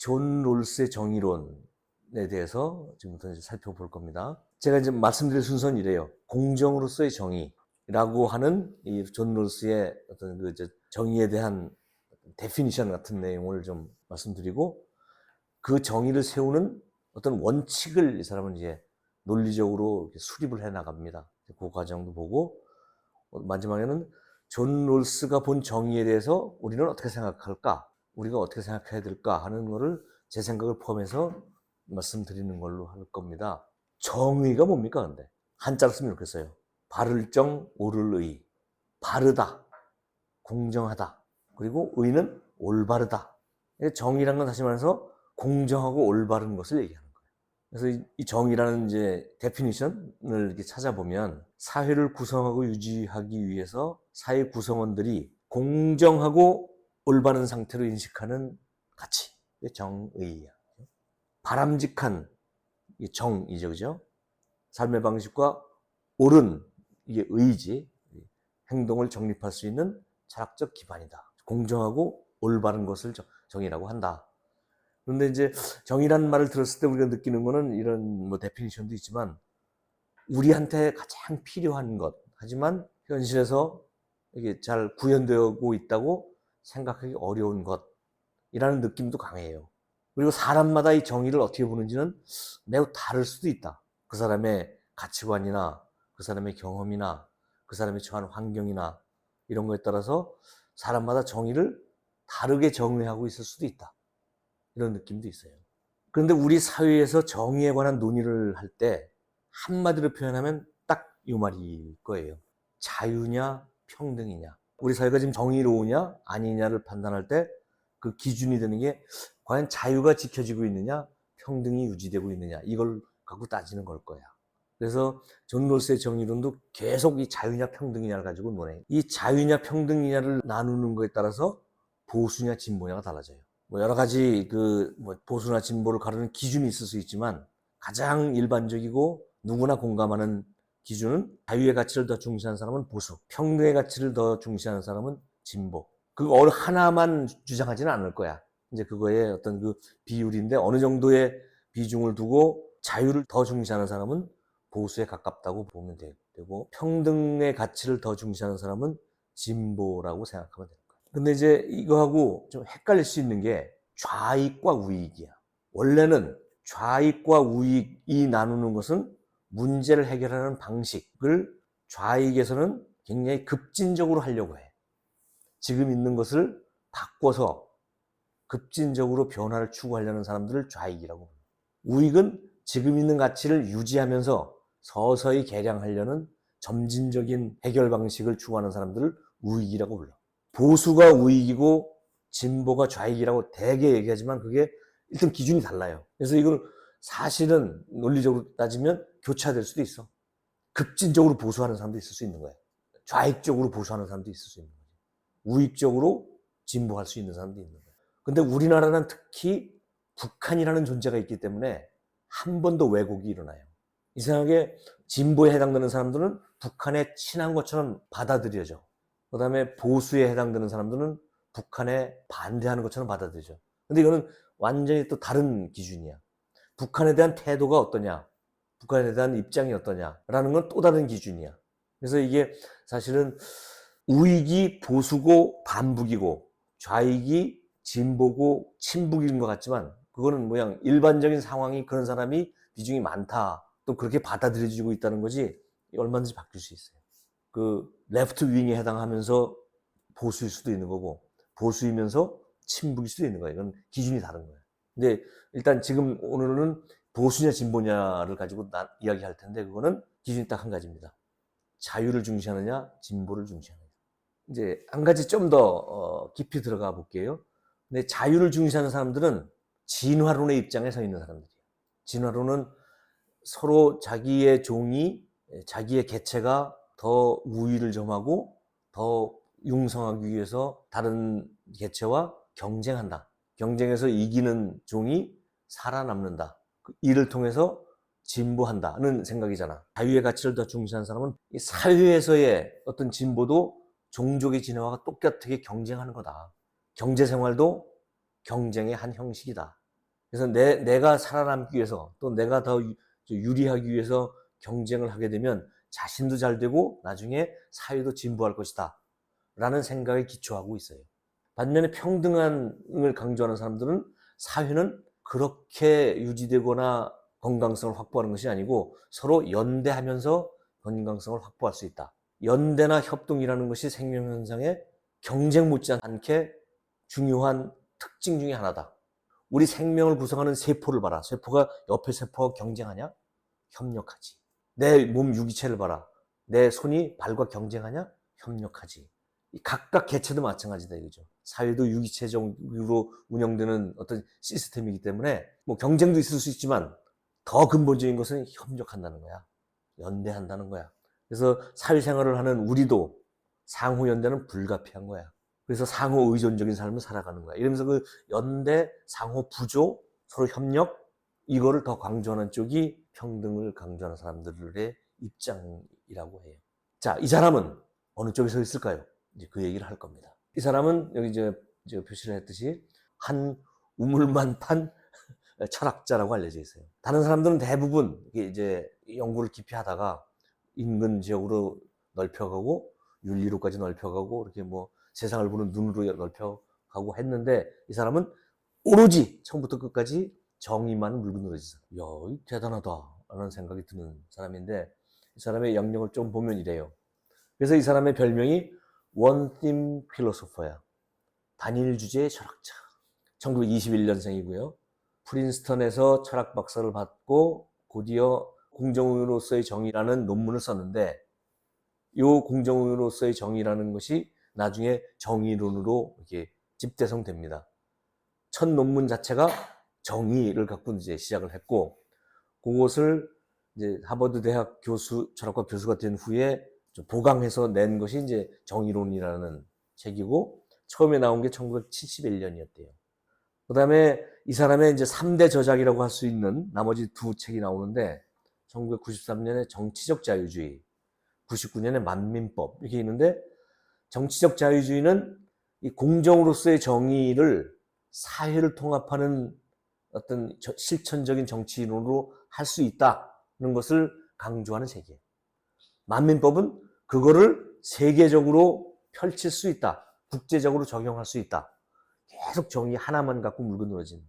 존 롤스의 정의론에 대해서 지금부터 이제 살펴볼 겁니다. 제가 이제 말씀드릴 순서는 이래요. 공정으로서의 정의라고 하는 이 존 롤스의 어떤 그 정의에 대한 데피니션 같은 내용을 좀 말씀드리고, 그 정의를 세우는 어떤 원칙을 이 사람은 이제 논리적으로 수립을 해 나갑니다. 그 과정도 보고, 마지막에는 존 롤스가 본 정의에 대해서 우리는 어떻게 생각할까? 우리가 어떻게 생각해야 될까 하는 거를 제 생각을 포함해서 말씀드리는 걸로 할 겁니다. 정의가 뭡니까 근데? 한자로 쓰면 이렇게 써요. 바를 정, 옳을 의. 바르다, 공정하다. 그리고 의는 올바르다. 정의라는 건 다시 말해서 공정하고 올바른 것을 얘기하는 거예요. 그래서 이 정의라는 이제 데피니션을 이렇게 찾아보면, 사회를 구성하고 유지하기 위해서 사회 구성원들이 공정하고 올바른 상태로 인식하는 가치, 정의야. 바람직한 정이죠, 그죠? 삶의 방식과 옳은, 이게 의지, 행동을 정립할 수 있는 철학적 기반이다. 공정하고 올바른 것을 정의라고 한다. 그런데 이제 정의라는 말을 들었을 때 우리가 느끼는 거는 이런 데피니션도 있지만, 우리한테 가장 필요한 것, 하지만 현실에서 이게 잘 구현되고 있다고 생각하기 어려운 것이라는 느낌도 강해요. 그리고 사람마다 이 정의를 어떻게 보는지는 매우 다를 수도 있다. 그 사람의 가치관이나 그 사람의 경험이나 그 사람이 처한 환경이나 이런 거에 따라서 사람마다 정의를 다르게 정의하고 있을 수도 있다. 이런 느낌도 있어요. 그런데 우리 사회에서 정의에 관한 논의를 할 때 한마디로 표현하면 딱 이 말일 거예요. 자유냐 평등이냐. 우리 사회가 지금 정의로우냐 아니냐를 판단할 때 그 기준이 되는 게 과연 자유가 지켜지고 있느냐, 평등이 유지되고 있느냐, 이걸 갖고 따지는 걸 거야. 그래서 존 롤스의 정의론도 계속 이 자유냐 평등이냐를 가지고 논해. 이 자유냐 평등이냐를 나누는 거에 따라서 보수냐 진보냐가 달라져요. 여러 가지 보수나 진보를 가르는 기준이 있을 수 있지만, 가장 일반적이고 누구나 공감하는 기준은 자유의 가치를 더 중시하는 사람은 보수, 평등의 가치를 더 중시하는 사람은 진보. 그거 어느 하나만 주장하지는 않을 거야. 이제 그거의 어떤 그 비율인데, 어느 정도의 비중을 두고 자유를 더 중시하는 사람은 보수에 가깝다고 보면 되고, 평등의 가치를 더 중시하는 사람은 진보라고 생각하면 돼요. 근데 이제 이거하고 좀 헷갈릴 수 있는 게 좌익과 우익이야. 원래는 좌익과 우익이 나누는 것은 문제를 해결하는 방식을 좌익에서는 굉장히 급진적으로 하려고 해. 지금 있는 것을 바꿔서 급진적으로 변화를 추구하려는 사람들을 좌익이라고 합니다. 우익은 지금 있는 가치를 유지하면서 서서히 개량하려는 점진적인 해결 방식을 추구하는 사람들을 우익이라고 불러. 보수가 우익이고 진보가 좌익이라고 대개 얘기하지만 그게 일단 기준이 달라요. 그래서 이걸 사실은 논리적으로 따지면 교차될 수도 있어. 급진적으로 보수하는 사람도 있을 수 있는 거예요. 좌익적으로 보수하는 사람도 있을 수 있는 거예요. 우익적으로 진보할 수 있는 사람도 있는 거예요. 근데 우리나라는 특히 북한이라는 존재가 있기 때문에 한 번 더 왜곡이 일어나요. 이상하게 진보에 해당되는 사람들은 북한에 친한 것처럼 받아들여져. 그 다음에 보수에 해당되는 사람들은 북한에 반대하는 것처럼 받아들여져. 근데 이거는 완전히 또 다른 기준이야. 북한에 대한 태도가 어떠냐, 북한에 대한 입장이 어떠냐라는 건 또 다른 기준이야. 그래서 이게 사실은 우익이 보수고 반북이고 좌익이 진보고 친북인 것 같지만, 그거는 그냥 일반적인 상황이 그런 사람이 비중이 많다, 또 그렇게 받아들여지고 있다는 거지, 얼마든지 바뀔 수 있어요. 그 레프트 윙에 해당하면서 보수일 수도 있는 거고, 보수이면서 친북일 수도 있는 거예요. 이건 기준이 다른 거예요. 근데 일단 지금 오늘은 보수냐 진보냐를 가지고 이야기할 텐데, 그거는 기준이 딱 한 가지입니다. 자유를 중시하느냐 진보를 중시하느냐. 이제 한 가지 좀 더 깊이 들어가 볼게요. 근데 자유를 중시하는 사람들은 진화론의 입장에 서 있는 사람들이에요. 진화론은 서로 자기의 종이, 자기의 개체가 더 우위를 점하고 더 융성하기 위해서 다른 개체와 경쟁한다. 경쟁에서 이기는 종이 살아남는다. 이를 통해서 진보한다는 생각이잖아. 자유의 가치를 더 중시하는 사람은 이 사회에서의 어떤 진보도 종족의 진화와 똑같게 경쟁하는 거다. 경제 생활도 경쟁의 한 형식이다. 그래서 내가 살아남기 위해서 또 내가 더 유리하기 위해서 경쟁을 하게 되면 자신도 잘 되고 나중에 사회도 진보할 것이다 라는 생각에 기초하고 있어요. 반면에 평등함을 강조하는 사람들은 사회는 그렇게 유지되거나 건강성을 확보하는 것이 아니고 서로 연대하면서 건강성을 확보할 수 있다. 연대나 협동이라는 것이 생명 현상의 경쟁 못지않게 중요한 특징 중에 하나다. 우리 생명을 구성하는 세포를 봐라. 세포가 옆에 세포와 경쟁하냐? 협력하지. 내 몸 유기체를 봐라. 내 손이 발과 경쟁하냐? 협력하지. 각각 개체도 마찬가지다 이거죠. 사회도 유기체적으로 운영되는 어떤 시스템이기 때문에 뭐 경쟁도 있을 수 있지만 더 근본적인 것은 협력한다는 거야. 연대한다는 거야. 그래서 사회생활을 하는 우리도 상호 연대는 불가피한 거야. 그래서 상호 의존적인 삶을 살아가는 거야. 이러면서 그 연대, 상호 부조, 서로 협력 이거를 더 강조하는 쪽이 평등을 강조하는 사람들의 입장이라고 해요. 자, 이 사람은 어느 쪽에 서 있을까요? 이제 그 얘기를 할 겁니다. 이 사람은 여기 이제 표시를 했듯이 한 우물만판 철학자라고 알려져 있어요. 다른 사람들은 대부분 이제 연구를 깊이 하다가 인근 지역으로 넓혀가고 윤리로까지 넓혀가고 이렇게 뭐 세상을 보는 눈으로 넓혀가고 했는데 이 사람은 오로지 처음부터 끝까지 정의만 물고 늘어지서 야, 대단하다 라는 생각이 드는 사람인데 이 사람의 영역을 좀 보면 이래요. 그래서 이 사람의 별명이 원팀 필로소퍼야. 단일 주제의 철학자. 1921년생이고요. 프린스턴에서 철학 박사를 받고 곧이어 공정으로서의 정의라는 논문을 썼는데 이 공정으로서의 정의라는 것이 나중에 정의론으로 이렇게 집대성됩니다. 첫 논문 자체가 정의를 갖고 이제 시작을 했고 그것을 이제 하버드 대학 교수, 철학과 교수가 된 후에 보강해서 낸 것이 이제 정의론이라는 책이고 처음에 나온 게 1971년이었대요. 그 다음에 이 사람의 이제 3대 저작이라고 할 수 있는 나머지 두 책이 나오는데 1993년에 정치적 자유주의, 99년에 만민법 이렇게 있는데 정치적 자유주의는 이 공정으로서의 정의를 사회를 통합하는 어떤 실천적인 정치론으로 할 수 있다는 것을 강조하는 책이에요. 만민법은 그거를 세계적으로 펼칠 수 있다. 국제적으로 적용할 수 있다. 계속 정의 하나만 갖고 물고 늘어진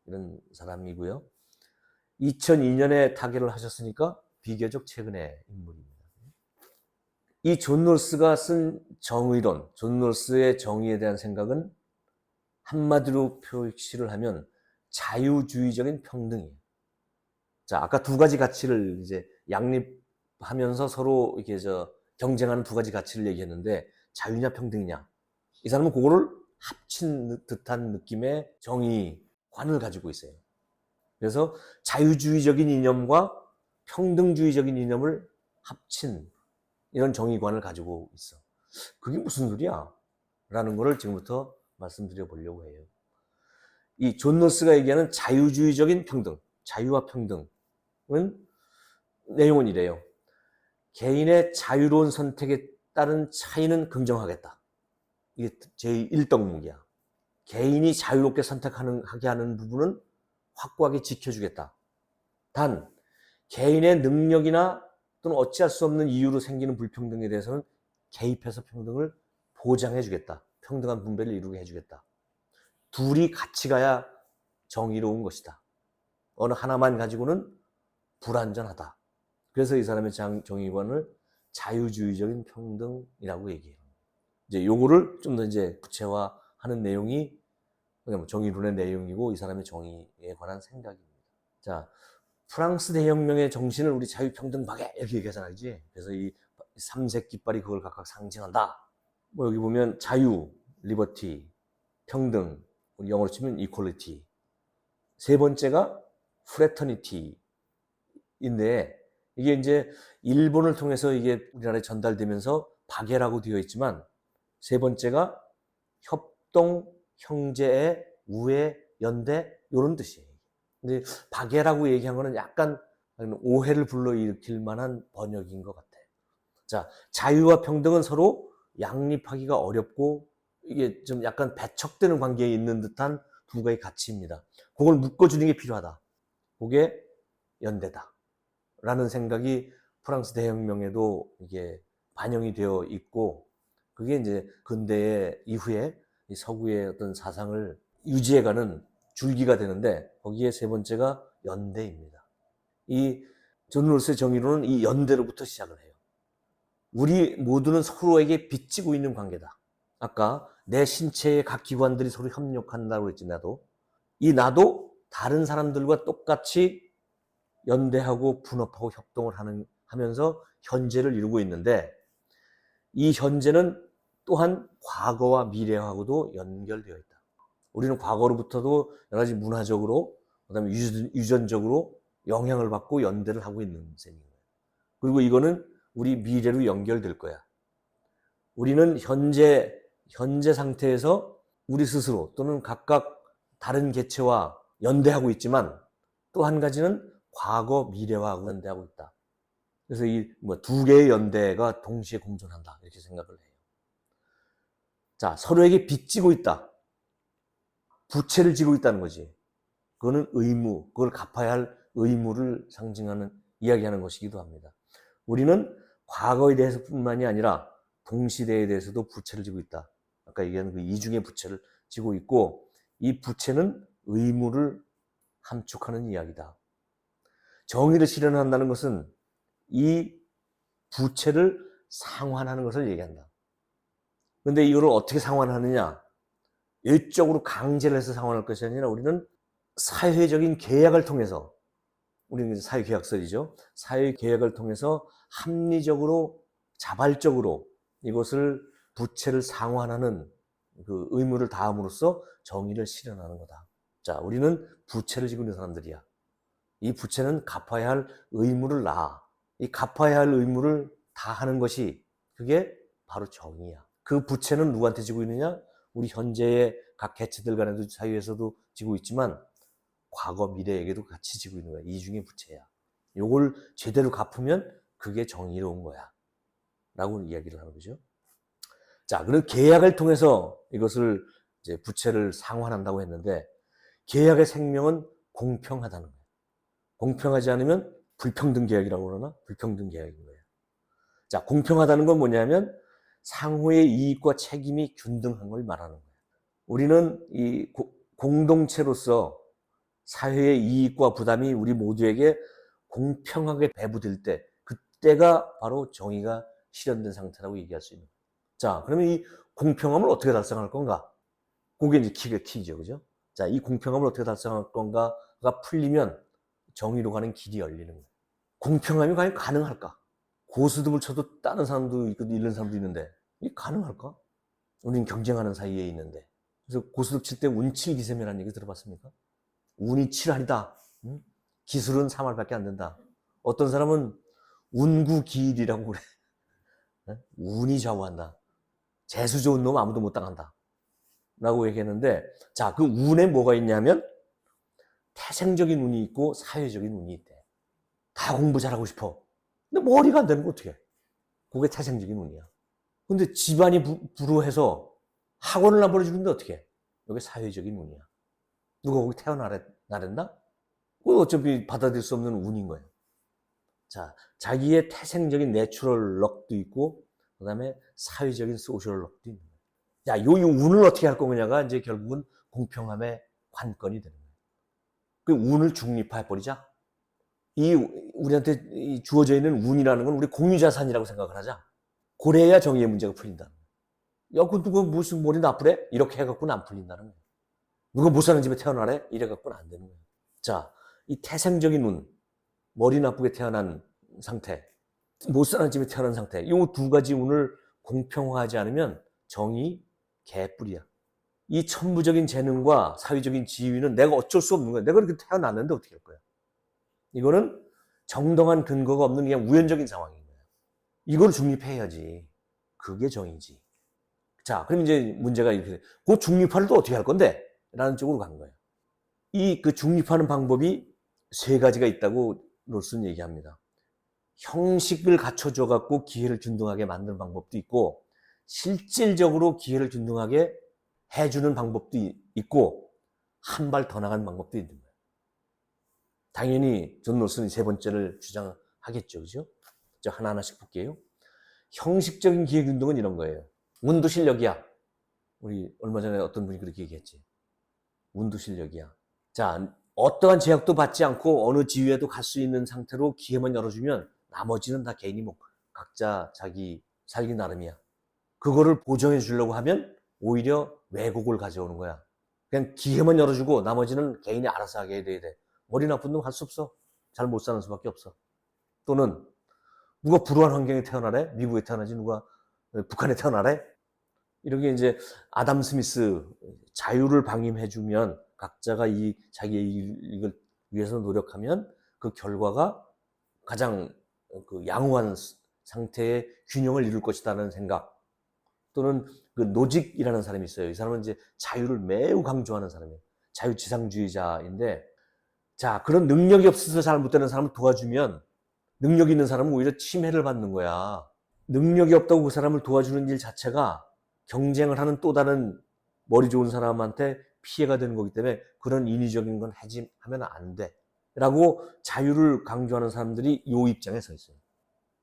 이런 사람이고요. 2002년에 타계를 하셨으니까 비교적 최근의 인물입니다. 이 존 롤스가 쓴 정의론, 존 롤스의 정의에 대한 생각은 한마디로 표시를 하면 자유주의적인 평등이에요. 자, 아까 두 가지 가치를 이제 양립하면서 서로 이렇게 경쟁하는 두 가지 가치를 얘기했는데 자유냐 평등이냐. 이 사람은 그거를 합친 듯한 느낌의 정의관을 가지고 있어요. 그래서 자유주의적인 이념과 평등주의적인 이념을 합친 이런 정의관을 가지고 있어. 그게 무슨 소리야? 라는 거를 지금부터 말씀드려 보려고 해요. 이 존 롤스가 얘기하는 자유주의적인 평등, 자유와 평등은 내용은 이래요. 개인의 자유로운 선택에 따른 차이는 긍정하겠다. 이게 제1덕목이야. 개인이 자유롭게 선택하게 하는 부분은 확고하게 지켜주겠다. 단, 개인의 능력이나 또는 어찌할 수 없는 이유로 생기는 불평등에 대해서는 개입해서 평등을 보장해주겠다. 평등한 분배를 이루게 해주겠다. 둘이 같이 가야 정의로운 것이다. 어느 하나만 가지고는 불완전하다. 그래서 이 사람의 정의관을 자유주의적인 평등이라고 얘기해요. 이제 요거를 좀 더 이제 구체화하는 내용이 정의론의 내용이고 이 사람의 정의에 관한 생각입니다. 자, 프랑스 대혁명의 정신을 우리 자유평등박애 이렇게 얘기하잖아요. 그래서 이 삼색 깃발이 그걸 각각 상징한다. 뭐 여기 보면 자유, 리버티, 평등, 우리 영어로 치면 이퀄리티. 세 번째가 프레터니티인데 이게 이제 일본을 통해서 이게 우리나라에 전달되면서 박애라고 되어 있지만 세 번째가 협동, 형제의 우애, 연대 이런 뜻이에요. 근데 박애라고 얘기한 거는 약간 오해를 불러일으킬 만한 번역인 것 같아요. 자, 자유와 평등은 서로 양립하기가 어렵고 이게 좀 약간 배척되는 관계에 있는 듯한 두 가지 가치입니다. 그걸 묶어주는 게 필요하다. 그게 연대다. 라는 생각이 프랑스 대혁명에도 이게 반영이 되어 있고, 그게 이제 근대 이후에 이 서구의 어떤 사상을 유지해가는 줄기가 되는데, 거기에 세 번째가 연대입니다. 이 존 롤스의 정의론은 이 연대로부터 시작을 해요. 우리 모두는 서로에게 빚지고 있는 관계다. 아까 내 신체의 각 기관들이 서로 협력한다고 했지, 나도. 나도 다른 사람들과 똑같이 연대하고 분업하고 협동을 하면서 현재를 이루고 있는데, 이 현재는 또한 과거와 미래하고도 연결되어 있다. 우리는 과거로부터도 여러 가지 문화적으로, 그다음에 유전적으로 영향을 받고 연대를 하고 있는 셈인 거예요. 그리고 이거는 우리 미래로 연결될 거야. 우리는 현재 상태에서 우리 스스로 또는 각각 다른 개체와 연대하고 있지만, 또 한 가지는 과거 미래와 연대하고 있다. 그래서 이 두 개의 연대가 동시에 공존한다, 이렇게 생각을 해요. 자, 서로에게 빚지고 있다. 부채를 지고 있다는 거지. 그거는 의무, 그걸 갚아야 할 의무를 상징하는, 이야기하는 것이기도 합니다. 우리는 과거에 대해서뿐만이 아니라 동시대에 대해서도 부채를 지고 있다. 아까 얘기한 그 이중의 부채를 지고 있고, 이 부채는 의무를 함축하는 이야기다. 정의를 실현한다는 것은 이 부채를 상환하는 것을 얘기한다. 그런데 이거를 어떻게 상환하느냐? 일적으로 강제를 해서 상환할 것이 아니라 우리는 사회적인 계약을 통해서, 우리는 사회계약설이죠. 사회계약을 통해서 합리적으로, 자발적으로 이것을 부채를 상환하는 그 의무를 다함으로써 정의를 실현하는 거다. 자, 우리는 부채를 지고 있는 사람들이야. 이 부채는 갚아야 할 의무를 이 갚아야 할 의무를 다 하는 것이, 그게 바로 정의야. 그 부채는 누구한테 지고 있느냐? 우리 현재의 각 개체들 간에도 사회에서도 지고 있지만, 과거 미래에게도 같이 지고 있는 거야. 이중의 부채야. 요걸 제대로 갚으면 그게 정의로운 거야. 라고 이야기를 하는 거죠. 자, 그럼 계약을 통해서 이것을 이제 부채를 상환한다고 했는데, 계약의 생명은 공평하다는 거예요. 공평하지 않으면 불평등 계약이라고 그러나? 불평등 계약인 거예요. 자, 공평하다는 건 뭐냐면 상호의 이익과 책임이 균등한 걸 말하는 거예요. 우리는 이 공동체로서 사회의 이익과 부담이 우리 모두에게 공평하게 배부될 때, 그때가 바로 정의가 실현된 상태라고 얘기할 수 있는 거예요. 자, 그러면 이 공평함을 어떻게 달성할 건가? 그게 이제 키죠, 그죠? 자, 이 공평함을 어떻게 달성할 건가가 풀리면 정의로 가는 길이 열리는 거예요. 공평함이 과연 가능할까? 고스톱을 쳐도 다른 사람도 있고 잃는 사람도 있는데, 이게 가능할까? 우리는 경쟁하는 사이에 있는데. 그래서 고스톱 칠 때 운칠기세면이라는 얘기 들어봤습니까? 운이 7할이다. 기술은 3할밖에 안 된다. 어떤 사람은 운구기일이라고 그래. 운이 좌우한다. 재수 좋은 놈 아무도 못 당한다. 라고 얘기했는데, 자, 그 운에 뭐가 있냐면 태생적인 운이 있고 사회적인 운이 있대. 다 공부 잘하고 싶어. 근데 머리가 안 되는 거 어떡해? 그게 태생적인 운이야. 근데 집안이 불우해서 학원을 안 보내주는데 어떡해? 이게 사회적인 운이야. 누가 거기 태어나랬나? 그건 어차피 받아들일 수 없는 운인 거예요. 자, 자기의 태생적인 내추럴 럭도 있고, 그 다음에 사회적인 소셜 럭도 있는 거예요. 자, 요 운을 어떻게 할 거냐가 이제 결국은 공평함의 관건이 되는 거예요. 그 운을 중립화해버리자. 우리한테 주어져 있는 운이라는 건 우리 공유자산이라고 생각을 하자. 그래야 정의의 문제가 풀린다는 거예요. 야, 그 누가 무슨 머리 나쁘래? 이렇게 해갖고는 안 풀린다는 거예요. 누가 못 사는 집에 태어나래? 이래갖고는 안 되는 거예요. 자, 이 태생적인 운, 머리 나쁘게 태어난 상태, 못 사는 집에 태어난 상태, 이 두 가지 운을 공평화하지 않으면 정의 개뿔이야. 이 천부적인 재능과 사회적인 지위는 내가 어쩔 수 없는 거야. 내가 이렇게 태어났는데 어떻게 할 거야? 이거는 정당한 근거가 없는 그냥 우연적인 상황인 거예요. 이걸 중립해야지. 그게 정의지. 자, 그럼 이제 문제가 이렇게 돼. 그 중립화를 또 어떻게 할 건데? 라는 쪽으로 간 거예요. 그 중립하는 방법이 세 가지가 있다고 롤스는 얘기합니다. 형식을 갖춰줘 갖고 기회를 균등하게 만드는 방법도 있고, 실질적으로 기회를 균등하게 해주는 방법도 있고, 한 발 더 나간 방법도 있는 거예요. 당연히 존 롤슨이 세 번째를 주장하겠죠. 그죠? 저 하나하나씩 볼게요. 형식적인 기획운동은 이런 거예요. 운도 실력이야. 우리 얼마 전에 어떤 분이 그렇게 얘기했지. 운도 실력이야. 자, 어떠한 제약도 받지 않고 어느 지위에도 갈 수 있는 상태로 기회만 열어주면 나머지는 다 개인이 뭐 각자 자기 살기 나름이야. 그거를 보정해 주려고 하면 오히려 왜곡을 가져오는 거야. 그냥 기회만 열어주고 나머지는 개인이 알아서 하게 해야 돼. 머리 나쁜 놈 할 수 없어. 잘 못 사는 수밖에 없어. 또는 누가 불우한 환경에 태어나래? 미국에 태어나지 누가 북한에 태어나래? 이런 게 이제 아담 스미스 자유를 방임해주면 각자가 이 자기의 이익을 위해서 노력하면 그 결과가 가장 그 양호한 상태의 균형을 이룰 것이다라는 생각. 또는 그 노직이라는 사람이 있어요. 이 사람은 이제 자유를 매우 강조하는 사람이에요. 자유지상주의자인데, 자, 그런 능력이 없어서 잘 못되는 사람을 도와주면 능력 있는 사람은 오히려 침해를 받는 거야. 능력이 없다고 그 사람을 도와주는 일 자체가 경쟁을 하는 또 다른 머리 좋은 사람한테 피해가 되는 거기 때문에 그런 인위적인 건 하면 안 돼. 라고 자유를 강조하는 사람들이 이 입장에 서 있어요.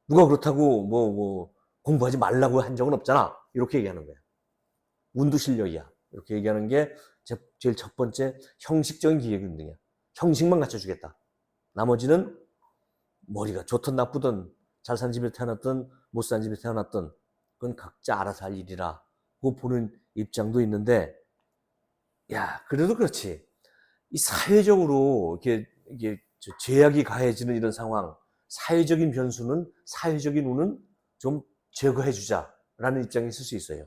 누가 그렇다고 공부하지 말라고 한 적은 없잖아. 이렇게 얘기하는 거예요. 운도 실력이야. 이렇게 얘기하는 게 제일 첫 번째 형식적인 기획운동이야. 형식만 갖춰주겠다. 나머지는 머리가 좋든 나쁘든 잘 산 집에 태어났든 못 산 집에 태어났든 그건 각자 알아서 할 일이라 고 보는 입장도 있는데, 야, 그래도 그렇지. 이 사회적으로 이게 죄악이 가해지는 이런 상황, 사회적인 변수는, 사회적인 운은 좀 제거해주자라는 입장이 있을 수 있어요.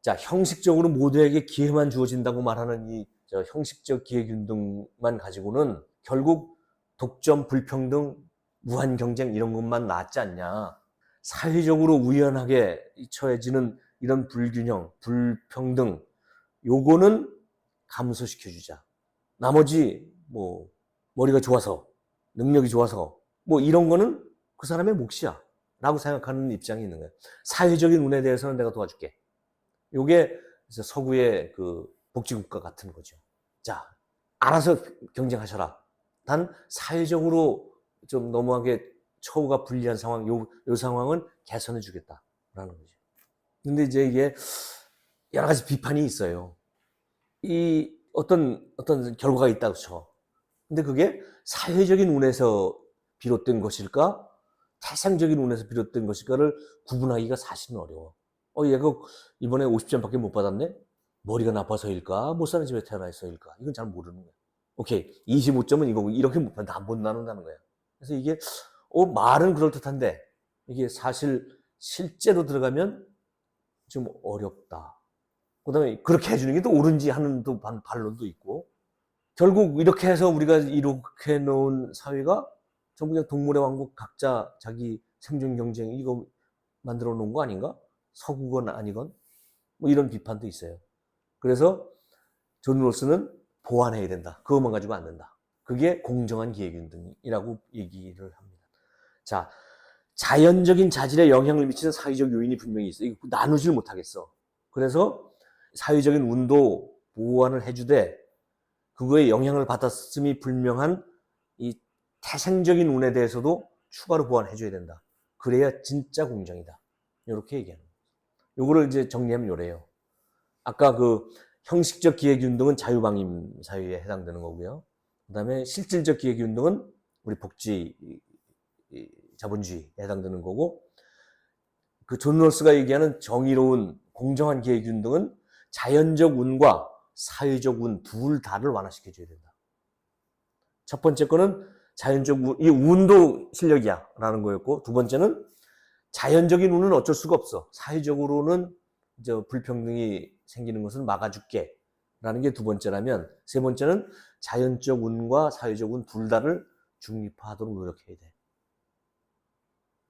자, 형식적으로 모두에게 기회만 주어진다고 말하는 이 형식적 기획운동만 가지고는 결국 독점, 불평등, 무한 경쟁 이런 것만 나왔지 않냐. 사회적으로 우연하게 처해지는 이런 불균형, 불평등, 요거는 감소시켜주자. 나머지 머리가 좋아서, 능력이 좋아서 이런 거는 그 사람의 몫이야 라고 생각하는 입장이 있는 거예요. 사회적인 운에 대해서는 내가 도와줄게. 요게 서구의 그 복지국가 같은 거죠. 자, 알아서 경쟁하셔라. 단 사회적으로 좀 너무하게 처우가 불리한 상황, 요 상황은 개선해 주겠다라는 거죠. 근데 이제 이게 여러 가지 비판이 있어요. 이 어떤 결과가 있다고 쳐. 근데 그게 사회적인 운에서 비롯된 것일까? 태생적인 운에서 비롯된 것일까를 구분하기가 사실은 어려워. 얘가 이번에 50점밖에 못 받았네? 머리가 나빠서일까? 못 사는 집에 태어나서일까? 이건 잘 모르는 거야. 오케이. 25점은 이거고, 이렇게 못 나눈다는 거야. 그래서 이게, 말은 그럴듯한데, 이게 사실, 실제로 들어가면 좀 어렵다. 그 다음에 그렇게 해주는 게 또 옳은지 하는 또 반론도 있고, 결국 이렇게 해서 우리가 이렇게 놓은 사회가 전부 그냥 동물의 왕국 각자 자기 생존 경쟁 이거 만들어 놓은 거 아닌가? 서구건 아니건? 이런 비판도 있어요. 그래서 존 롤스는 보완해야 된다. 그것만 가지고 안 된다. 그게 공정한 기획운동이라고 얘기를 합니다. 자, 자연적인 자질에 영향을 미치는 사회적 요인이 분명히 있어. 이거 나누질 못하겠어. 그래서 사회적인 운도 보완을 해주되 그거에 영향을 받았음이 불명한 이 태생적인 운에 대해서도 추가로 보완해줘야 된다. 그래야 진짜 공정이다. 이렇게 얘기하는 거예요. 요거를 이제 정리하면 요래요. 아까 그 형식적 기획운동은 자유방임 사회에 해당되는 거고요. 그 다음에 실질적 기획운동은 우리 복지 자본주의에 해당되는 거고, 그 존 롤스가 얘기하는 정의로운 공정한 기획운동은 자연적 운과 사회적 운 둘 다를 완화시켜줘야 된다. 첫 번째 거는 자연적 운, 이 운도 실력이야 라는 거였고, 두 번째는 자연적인 운은 어쩔 수가 없어. 사회적으로는 불평등이 생기는 것을 막아줄게 라는 게 두 번째라면, 세 번째는 자연적 운과 사회적 운 둘 다를 중립화하도록 노력해야 돼.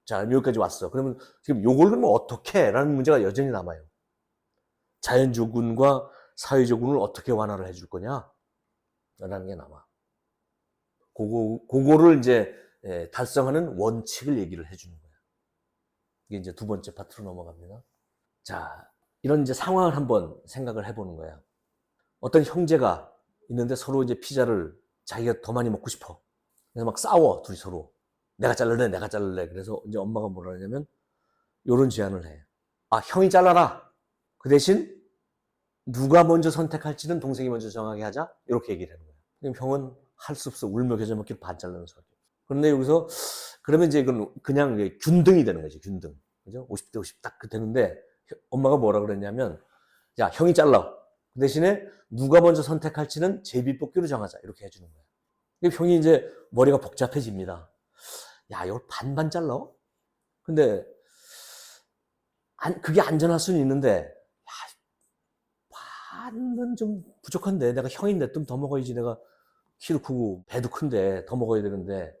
자, 여기까지 왔어. 그러면 지금 요걸 그러면 어떻게? 라는 문제가 여전히 남아요. 자연적 운과 사회적 운을 어떻게 완화를 해줄 거냐? 라는 게 남아. 그거를 이제 달성하는 원칙을 얘기를 해주는 거야. 이게 이제 두 번째 파트로 넘어갑니다. 자, 이런 이제 상황을 한번 생각을 해보는 거야. 어떤 형제가 있는데 서로 이제 피자를 자기가 더 많이 먹고 싶어. 그래서 막 싸워, 둘이 서로. 내가 자를래, 내가 자를래. 그래서 이제 엄마가 뭐라 하냐면, 요런 제안을 해. 아, 형이 잘라라. 그 대신 누가 먼저 선택할지는 동생이 먼저 정하게 하자. 이렇게 얘기를 하는 거야. 그럼 형은 할 수 없어. 울며 겨자 먹기로 반 잘라는 소리. 그런데 여기서, 그러면 이제 이건 그냥 균등이 되는 거지, 균등. 그죠? 50대 50 딱 되는데, 엄마가 뭐라 그랬냐면, 야, 형이 잘라. 그 대신에 누가 먼저 선택할지는 제비뽑기로 정하자. 이렇게 해주는 거야. 형이 이제 머리가 복잡해집니다. 야, 이걸 반반 잘라? 근데, 그게 안전할 수는 있는데, 야, 반은 좀 부족한데, 내가 형인데 좀 더 먹어야지. 내가 키도 크고, 배도 큰데, 더 먹어야 되는데.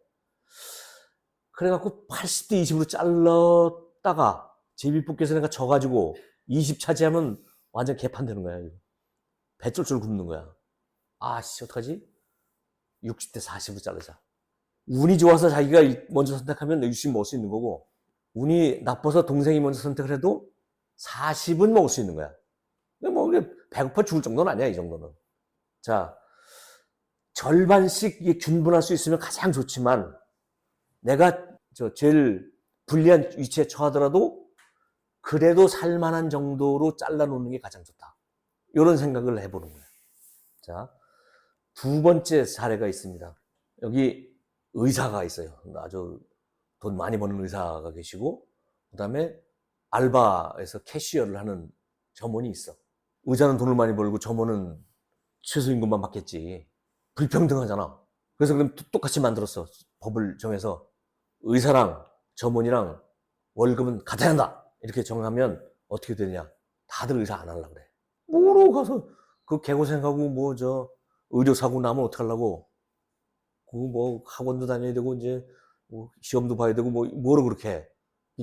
그래갖고 80대 20으로 잘랐다가, 제비뽑기에서 내가 져가지고, 20 차지하면 완전 개판되는 거야. 배 쫄쫄 굶는 거야. 아씨, 어떡하지? 60대 40으로 자르자. 운이 좋아서 자기가 먼저 선택하면 60 먹을 수 있는 거고, 운이 나빠서 동생이 먼저 선택을 해도 40은 먹을 수 있는 거야. 뭐, 배고파 죽을 정도는 아니야, 이 정도는. 자, 절반씩 균분할 수 있으면 가장 좋지만, 내가 제일 불리한 위치에 처하더라도, 그래도 살만한 정도로 잘라놓는 게 가장 좋다. 이런 생각을 해보는 거예요. 자, 두 번째 사례가 있습니다. 여기 의사가 있어요. 아주 돈 많이 버는 의사가 계시고, 그 다음에 알바에서 캐시어를 하는 점원이 있어. 의사는 돈을 많이 벌고 점원은 최저임금만 받겠지. 불평등하잖아. 그래서 그럼 똑같이 만들었어. 법을 정해서 의사랑 점원이랑 월급은 같아야 한다. 이렇게 정하면 어떻게 되냐? 다들 의사 안 하려고 그래. 뭐로 가서 그 개고생하고 뭐 의료 사고 나면 어떡하려고? 그 뭐 학원도 다녀야 되고 이제 뭐 시험도 봐야 되고 뭐로 그렇게 해.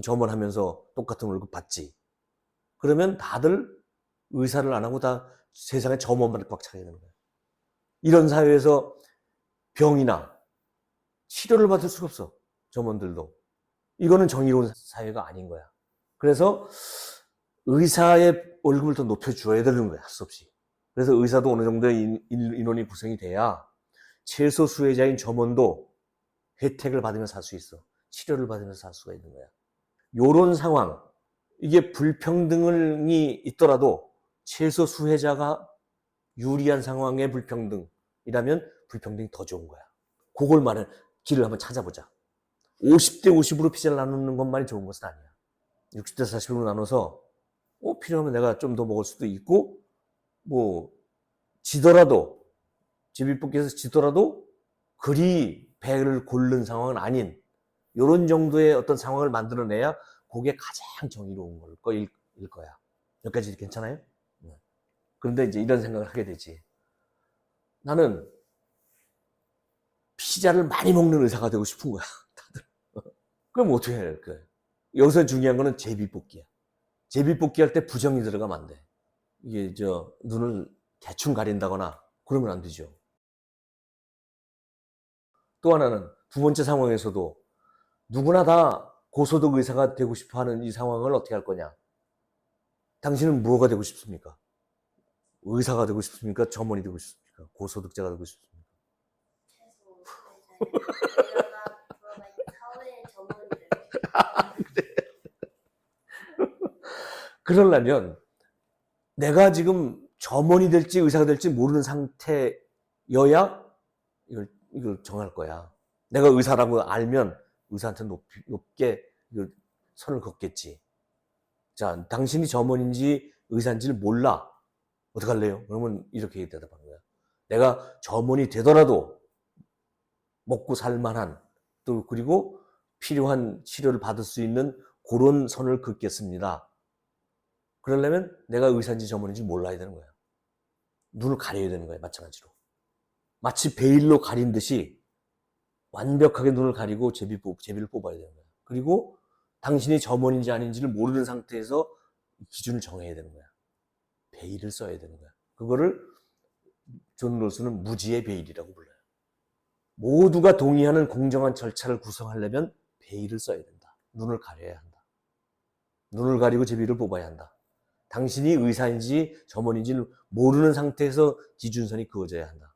점원하면서 똑같은 월급 받지. 그러면 다들 의사를 안 하고 다 세상에 점원만 꽉 차게 되는 거야. 이런 사회에서 병이나 치료를 받을 수가 없어. 점원들도. 이거는 정의로운 사회가 아닌 거야. 그래서 의사의 월급을 더 높여줘야 되는 거야. 할 수 없이. 그래서 의사도 어느 정도의 인원이 구성이 돼야 최소 수혜자인 점원도 혜택을 받으면서 살 수 있어. 치료를 받으면서 살 수가 있는 거야. 요런 상황, 이게 불평등이 있더라도 최소 수혜자가 유리한 상황의 불평등이라면 불평등이 더 좋은 거야. 그걸 말해, 길을 한번 찾아보자. 50대 50으로 피자를 나누는 것만이 좋은 것은 아니야. 60대 40으로 나눠서 필요하면 내가 좀 더 먹을 수도 있고, 뭐 지더라도 제비뽑기에서 지더라도 그리 배를 고른 상황은 아닌 이런 정도의 어떤 상황을 만들어내야 그게 가장 정의로운 걸 거야. 여기까지 괜찮아요? 그런데 이제 이런 생각을 하게 되지. 나는 피자를 많이 먹는 의사가 되고 싶은 거야. 다들. 그럼 어떻게 해야 할까? 여기서 중요한 거는 제비뽑기야. 제비뽑기 할 때 부정이 들어가면 안 돼. 이게 눈을 대충 가린다거나 그러면 안 되죠. 또 하나는 두 번째 상황에서도 누구나 다 고소득 의사가 되고 싶어 하는 이 상황을 어떻게 할 거냐? 당신은 무엇가 되고 싶습니까? 의사가 되고 싶습니까? 점원이 되고 싶습니까? 고소득자가 되고 싶습니까? 그러려면 내가 지금 점원이 될지 의사가 될지 모르는 상태여야 이걸 정할 거야. 내가 의사라고 알면 의사한테 높게 이걸 선을 긋겠지. 자, 당신이 점원인지 의사인지를 몰라. 어떡할래요? 그러면 이렇게 대답하는 거야. 내가 점원이 되더라도 먹고 살 만한, 또 그리고 필요한 치료를 받을 수 있는 그런 선을 긋겠습니다. 그러려면 내가 의사인지 점원인지 몰라야 되는 거야. 눈을 가려야 되는 거야, 마찬가지로. 마치 베일로 가린 듯이 완벽하게 눈을 가리고 제비를 뽑아야 되는 거야. 그리고 당신이 점원인지 아닌지를 모르는 상태에서 기준을 정해야 되는 거야. 베일을 써야 되는 거야. 그거를 존 롤스는 무지의 베일이라고 불러요. 모두가 동의하는 공정한 절차를 구성하려면 베일을 써야 된다. 눈을 가려야 한다. 눈을 가리고 제비를 뽑아야 한다. 당신이 의사인지 점원인지를 모르는 상태에서 기준선이 그어져야 한다.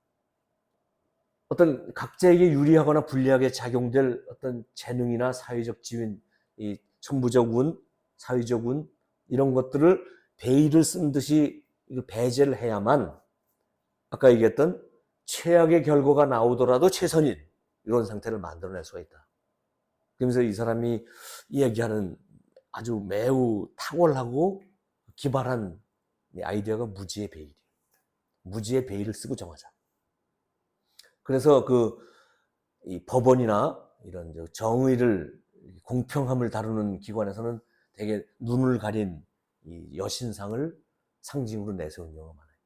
어떤 각자에게 유리하거나 불리하게 작용될 어떤 재능이나 사회적 지위, 이 천부적 운, 사회적 운 이런 것들을 베일을 쓴 듯이 배제를 해야만 아까 얘기했던 최악의 결과가 나오더라도 최선인 이런 상태를 만들어낼 수가 있다. 그러면서 이 사람이 이야기하는 아주 매우 탁월하고 기발한 아이디어가 무지의 베일이에요. 무지의 베일을 쓰고 정하자. 그래서 이 법원이나 이런 정의를 공평함을 다루는 기관에서는 되게 눈을 가린 이 여신상을 상징으로 내세운 경우가 많아요.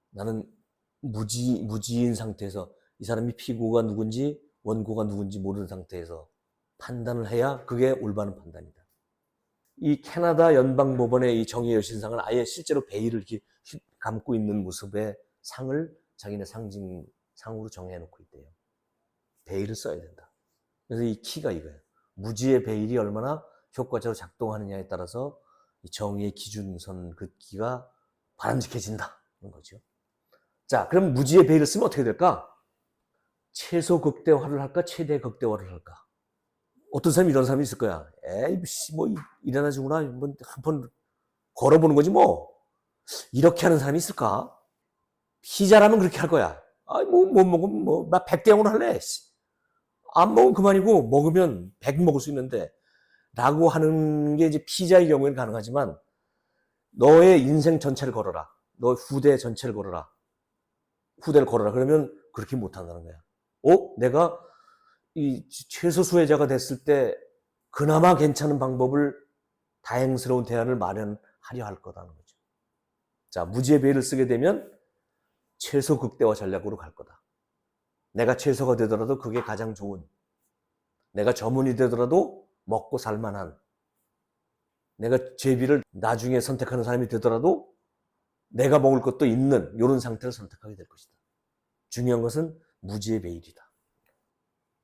나는 무지인 상태에서 이 사람이 피고가 누군지 원고가 누군지 모르는 상태에서 판단을 해야 그게 올바른 판단이다. 이 캐나다 연방법원의 이 정의의 여신상은 아예 실제로 베일을 이렇게 감고 있는 모습의 상을 자기네 상징상으로 정해놓고 있대요. 베일을 써야 된다. 그래서 이 키가 이거예요. 무지의 베일이 얼마나 효과적으로 작동하느냐에 따라서 이 정의의 기준선 긋기가 바람직해진다는 거죠. 자, 그럼 무지의 베일을 쓰면 어떻게 될까? 최소 극대화를 할까? 최대 극대화를 할까? 어떤 사람이 이런 사람이 있을 거야. 에이, 뭐, 이래나 주구나. 뭐, 한번 걸어보는 거지, 뭐. 이렇게 하는 사람이 있을까? 피자라면 그렇게 할 거야. 아, 못 먹으면, 나 100대 0으로 할래. 안 먹으면 그만이고, 먹으면 100 먹을 수 있는데, 라고 하는 게 이제 피자의 경우에는 가능하지만, 너의 인생 전체를 걸어라. 너 후대 전체를 걸어라. 후대를 걸어라. 그러면 그렇게 못한다는 거야. 내가 이 최소 수혜자가 됐을 때 그나마 괜찮은 방법을 다행스러운 대안을 마련하려 할 거라는 거죠. 자, 무지의 베일을 쓰게 되면 최소 극대화 전략으로 갈 거다. 내가 최소가 되더라도 그게 가장 좋은, 내가 전문이 되더라도 먹고 살만한, 내가 제비를 나중에 선택하는 사람이 되더라도 내가 먹을 것도 있는 이런 상태를 선택하게 될 것이다. 중요한 것은 무지의 베일이다.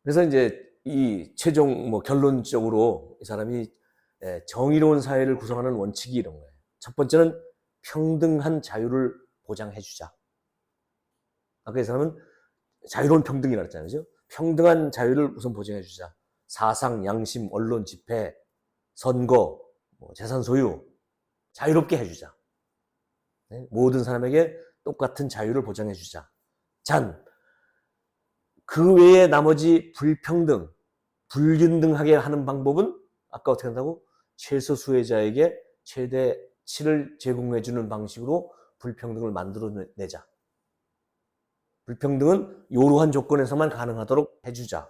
그래서 이제 이 최종 결론적으로 이 사람이 정의로운 사회를 구성하는 원칙이 이런 거예요. 첫 번째는 평등한 자유를 보장해 주자. 아까 이 사람은 자유로운 평등이라고 했잖아요. 그죠? 평등한 자유를 우선 보장해 주자. 사상, 양심, 언론, 집회, 선거, 재산 소유 자유롭게 해주자. 모든 사람에게 똑같은 자유를 보장해 주자. 그 외에 나머지 불평등, 불균등하게 하는 방법은 아까 어떻게 한다고? 최소 수혜자에게 최대치를 제공해주는 방식으로 불평등을 만들어내자. 불평등은 이러한 조건에서만 가능하도록 해주자.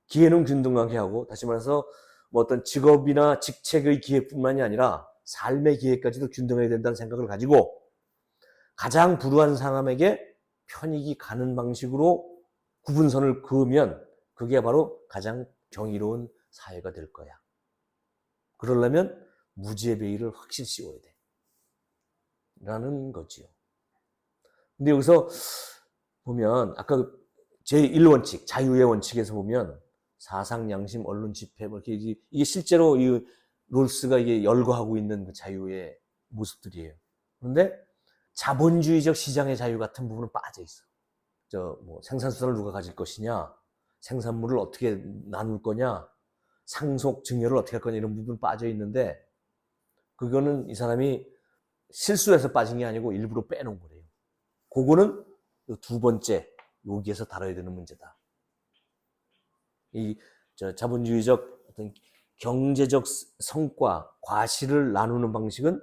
기회는 균등하게 하고, 다시 말해서 어떤 직업이나 직책의 기회뿐만이 아니라 삶의 기회까지도 균등해야 된다는 생각을 가지고 가장 불우한 사람에게 편익이 가는 방식으로 구분선을 그으면 그게 바로 가장 정의로운 사회가 될 거야. 그러려면 무지의 베일을 확실히 씌워야 돼. 라는 거지요. 근데 여기서 보면 아까 제1원칙, 자유의 원칙에서 보면 사상, 양심, 언론, 집회 이게 실제로 이 롤스가 이게 열거하고 있는 그 자유의 모습들이에요. 그런데 자본주의적 시장의 자유 같은 부분은 빠져 있어. 생산수단을 누가 가질 것이냐, 생산물을 어떻게 나눌 거냐, 상속 증여를 어떻게 할 거냐 이런 부분 빠져 있는데 그거는 이 사람이 실수해서 빠진 게 아니고 일부러 빼놓은 거래요. 그거는 두 번째 여기에서 다뤄야 되는 문제다. 이 자본주의적 어떤 경제적 성과, 과실을 나누는 방식은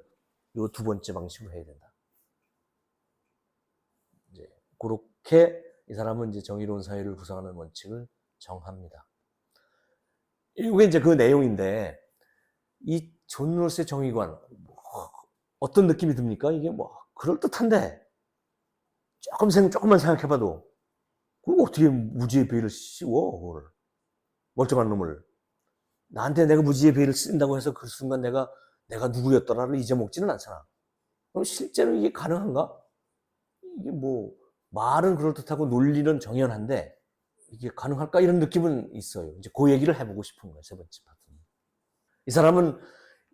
이 두 번째 방식으로 해야 된다. 이제 그렇게 이 사람은 이제 정의로운 사회를 구성하는 원칙을 정합니다. 이게 이제 그 내용인데 이 존 롤스의 정의관 어떤 느낌이 듭니까? 이게 그럴 듯한데 조금만 생각해봐도 그거 어떻게 무지의 베일을 씌워? 그걸 멀쩡한 놈을 나한테 내가 무지의 베일을 쓴다고 해서 그 순간 내가 누구였더라를 잊어먹지는 않잖아. 그럼 실제로 이게 가능한가? 이게 말은 그럴듯하고 논리는 정연한데 이게 가능할까? 이런 느낌은 있어요. 이제 그 얘기를 해보고 싶은 거예요. 세 번째 파트는. 이 사람은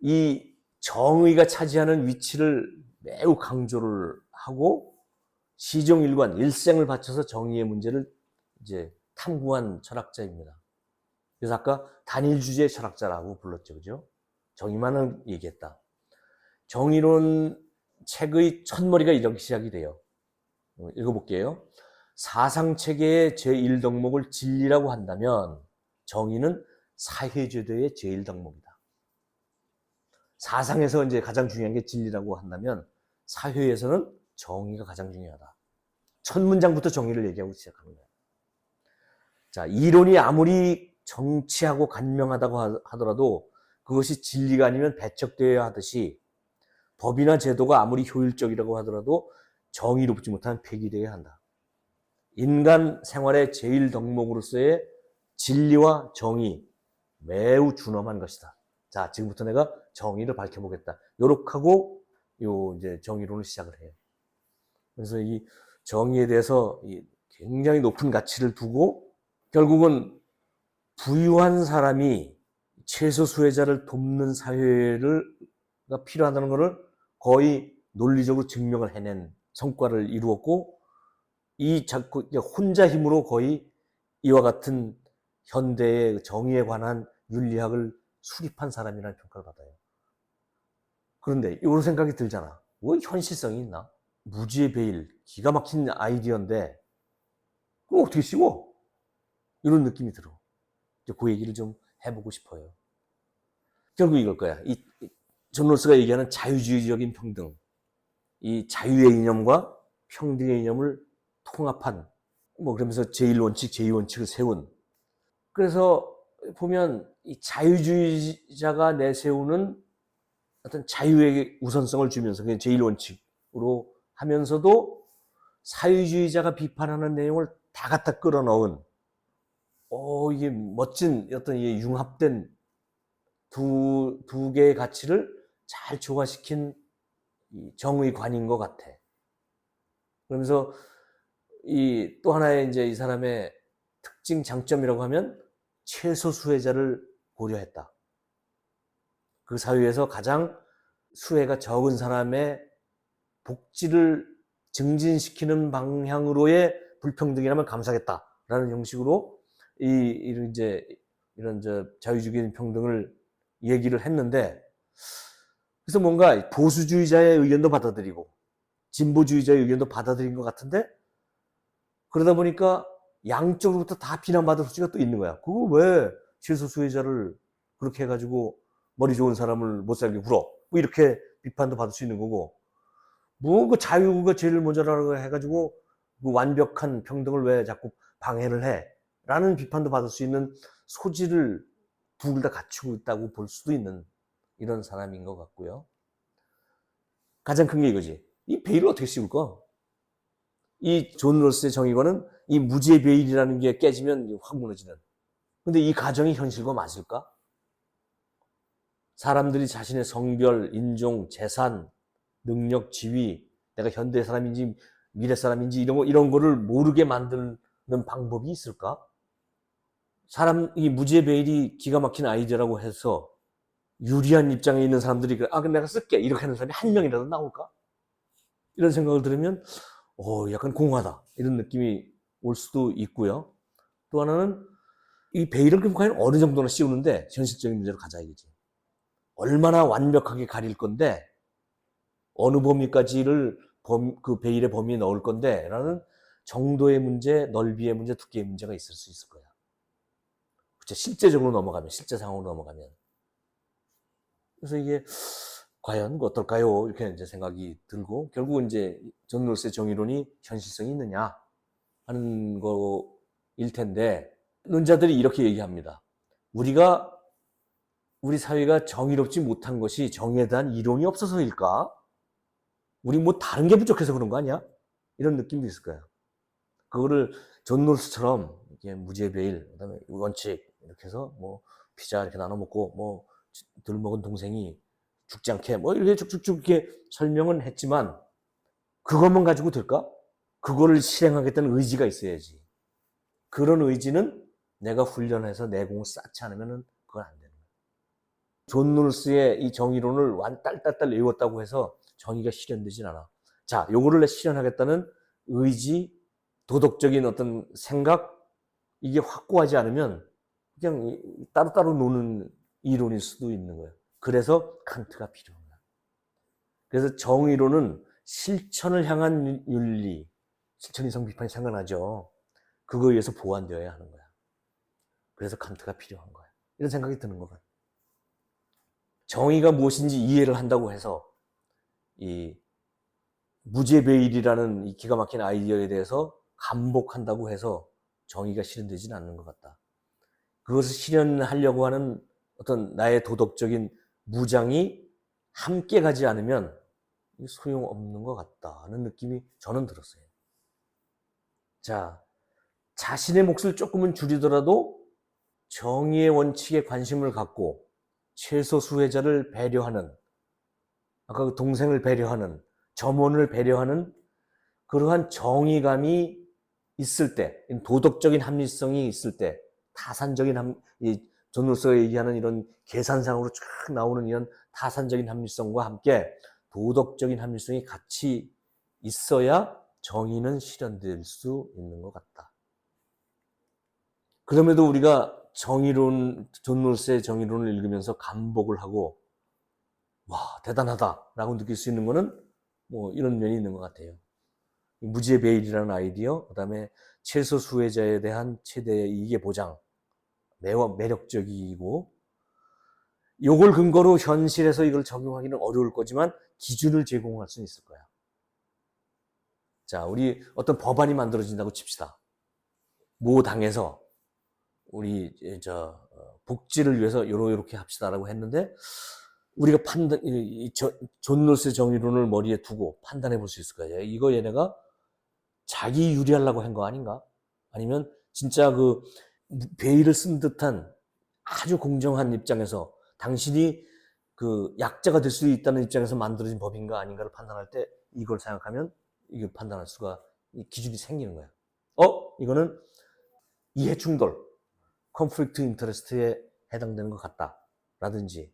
이 정의가 차지하는 위치를 매우 강조를 하고 시종일관 일생을 바쳐서 정의의 문제를 이제 탐구한 철학자입니다. 그래서 아까 단일 주제 철학자라고 불렀죠, 그죠? 정의만을 얘기했다. 정의론 책의 첫머리가 이렇게 시작이 돼요. 읽어볼게요. 사상체계의 제1덕목을 진리라고 한다면 정의는 사회제도의 제1덕목이다. 사상에서 이제 가장 중요한 게 진리라고 한다면 사회에서는 정의가 가장 중요하다. 첫 문장부터 정의를 얘기하고 시작하는 거예요. 자, 이론이 아무리 정치하고 간명하다고 하더라도 그것이 진리가 아니면 배척되어야 하듯이 법이나 제도가 아무리 효율적이라고 하더라도 정의롭지 못하면 폐기되어야 한다. 인간 생활의 제일 덕목으로서의 진리와 정의, 매우 준엄한 것이다. 자, 지금부터 내가 정의를 밝혀보겠다. 요렇게 하고 이제 정의론을 시작을 해요. 그래서 이 정의에 대해서 굉장히 높은 가치를 두고 결국은 부유한 사람이 최소 수혜자를 돕는 사회가 필요하다는 것을 거의 논리적으로 증명을 해낸 성과를 이루었고, 이 자꾸 혼자 힘으로 거의 이와 같은 현대의 정의에 관한 윤리학을 수립한 사람이라는 평가를 받아요. 그런데 이런 생각이 들잖아. 뭐 현실성이 있나? 무지의 베일, 기가 막힌 아이디어인데 그거 어떻게 씌워? 이런 느낌이 들어. 그 얘기를 좀 해보고 싶어요. 결국 이걸 거야. 존 롤스가 얘기하는 자유주의적인 평등, 이 자유의 이념과 평등의 이념을 통합한, 그러면서 제1원칙, 제2원칙을 세운. 그래서 보면 이 자유주의자가 내세우는 어떤 자유의 우선성을 주면서 그게 제1원칙으로 하면서도 사회주의자가 비판하는 내용을 다 갖다 끌어넣은, 이게 멋진 어떤 융합된 두 개의 가치를 잘 조화시킨 정의관인 것 같아. 그러면서 또 하나의 이제 이 사람의 특징 장점이라고 하면 최소 수혜자를 고려했다. 그 사회에서 가장 수혜가 적은 사람의 복지를 증진시키는 방향으로의 불평등이라면 감사하겠다라는 형식으로 이런 자유주의적인 평등을 얘기를 했는데, 그래서 뭔가 보수주의자의 의견도 받아들이고 진보주의자의 의견도 받아들인 것 같은데, 그러다 보니까 양쪽으로부터 다 비난받을 수가 또 있는 거야. 그거 왜 최소 수혜자를 그렇게 해가지고 머리 좋은 사람을 못 살게 굴어? 뭐 이렇게 비판도 받을 수 있는 거고, 그 자유가 제일 먼저라고 해가지고 그 완벽한 평등을 왜 자꾸 방해를 해? 라는 비판도 받을 수 있는 소질을 둘 다 갖추고 있다고 볼 수도 있는 이런 사람인 것 같고요. 가장 큰 게 이거지. 이 베일을 어떻게 씌울까? 이 존 롤스의 정의관은 이 무지의 베일이라는 게 깨지면 확 무너지는. 근데 이 가정이 현실과 맞을까? 사람들이 자신의 성별, 인종, 재산, 능력, 지위, 내가 현대 사람인지 미래 사람인지 이런 거를 모르게 만드는 방법이 있을까? 이 무지의 베일이 기가 막힌 아이디어라고 해서 유리한 입장에 있는 사람들이 그럼 내가 쓸게 이렇게 하는 사람이 한 명이라도 나올까? 이런 생각을 들으면 약간 공허하다 이런 느낌이 올 수도 있고요. 또 하나는 이 베일을 그럼 과연 어느 정도나 씌우는데 현실적인 문제로 가자 이거지. 얼마나 완벽하게 가릴 건데 어느 범위까지를 그 베일의 범위에 넣을 건데 라는 정도의 문제, 넓이의 문제, 두께의 문제가 있을 수 있을 거야. 그쵸? 실제적으로 넘어가면, 실제 상황으로 넘어가면. 그래서 이게 과연 어떨까요? 이렇게 이제 생각이 들고, 결국은 이제 존 롤스의 정의론이 현실성이 있느냐 하는 거일 텐데, 논자들이 이렇게 얘기합니다. 우리 사회가 정의롭지 못한 것이 정의에 대한 이론이 없어서일까? 우리 뭐 다른 게 부족해서 그런 거 아니야? 이런 느낌도 있을 거야. 그거를 존 롤스처럼 이게 무지의 베일, 그다음에 원칙 이렇게 해서 뭐 피자 이렇게 나눠 먹고 뭐 덜 먹은 동생이 죽지 않게 뭐 이렇게 쭉쭉쭉 이렇게 설명은 했지만 그것만 가지고 될까? 그거를 실행하겠다는 의지가 있어야지. 그런 의지는 내가 훈련해서 내공을 쌓지 않으면 그건 안 되는 거야. 존 롤스의 이 정의론을 딸딸딸 외웠다고 해서 정의가 실현되진 않아. 자, 요거를 실현하겠다는 의지, 도덕적인 어떤 생각, 이게 확고하지 않으면 그냥 따로따로 노는 이론일 수도 있는 거예요. 그래서 칸트가 필요한 거예요. 그래서 정의론은 실천을 향한 윤리, 실천 이성 비판이 생각나죠. 그거에 의해서 보완되어야 하는 거야. 그래서 칸트가 필요한 거야. 이런 생각이 드는 거야. 정의가 무엇인지 이해를 한다고 해서 이 무죄배일이라는 이 기가 막힌 아이디어에 대해서 감복한다고 해서 정의가 실현되지는 않는 것 같다. 그것을 실현하려고 하는 어떤 나의 도덕적인 무장이 함께 가지 않으면 소용없는 것 같다는 느낌이 저는 들었어요. 자, 자신의 몫을 조금은 줄이더라도 정의의 원칙에 관심을 갖고 최소 수혜자를 배려하는, 아까 그 동생을 배려하는, 점원을 배려하는 그러한 정의감이 있을 때, 도덕적인 합리성이 있을 때, 타산적인 존 롤스가 얘기하는 이런 계산상으로 쫙 나오는 이런 타산적인 합리성과 함께 도덕적인 합리성이 같이 있어야 정의는 실현될 수 있는 것 같다. 그럼에도 우리가 정의론, 존 롤스의 정의론을 읽으면서 감복을 하고 와, 대단하다라고 느낄 수 있는 거는 뭐 이런 면이 있는 것 같아요. 무죄 베일이라는 아이디어, 그 다음에 최소 수혜자에 대한 최대의 이익의 보장, 매우 매력적이고, 요걸 근거로 현실에서 이걸 적용하기는 어려울 거지만 기준을 제공할 수는 있을 거야. 자, 우리 어떤 법안이 만들어진다고 칩시다. 모 당에서 우리 복지를 위해서 요렇게 합시다라고 했는데 우리가 존 롤스의 정의론을 머리에 두고 판단해 볼 수 있을 거예요. 이거 얘네가 자기 유리하려고 한 거 아닌가? 아니면 진짜 그 베일을 쓴 듯한 아주 공정한 입장에서 당신이 그 약자가 될 수 있다는 입장에서 만들어진 법인가 아닌가를 판단할 때 이걸 생각하면 이걸 판단할 수가 기준이 생기는 거야. 이거는 이해 충돌, 컨플릭트 인터레스트에 해당되는 것 같다. 라든지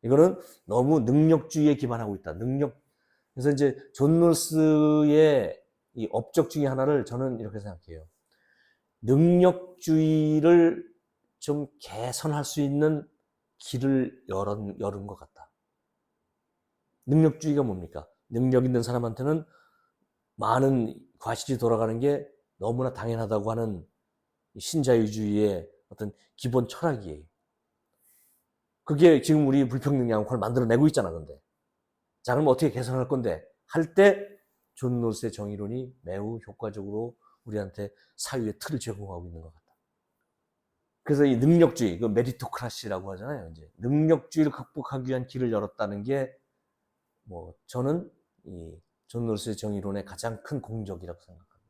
이거는 너무 능력주의에 기반하고 있다. 그래서 이제 존 롤스의 이 업적 중에 하나를 저는 이렇게 생각해요. 능력주의를 좀 개선할 수 있는 길을 열은 것 같다. 능력주의가 뭡니까? 능력 있는 사람한테는 많은 과실이 돌아가는 게 너무나 당연하다고 하는 신자유주의의 어떤 기본 철학이에요. 그게 지금 우리 불평등 양극화를 만들어내고 있잖아, 근데. 자, 그럼 어떻게 개선할 건데? 할 때 존 롤스의 정의론이 매우 효과적으로 우리한테 사유의 틀을 제공하고 있는 것 같다. 그래서 이 능력주의, 그 메리토크라시라고 하잖아요. 이제 능력주의를 극복하기 위한 길을 열었다는 게 뭐 저는 이 존 롤스의 정의론의 가장 큰 공적이라고 생각합니다.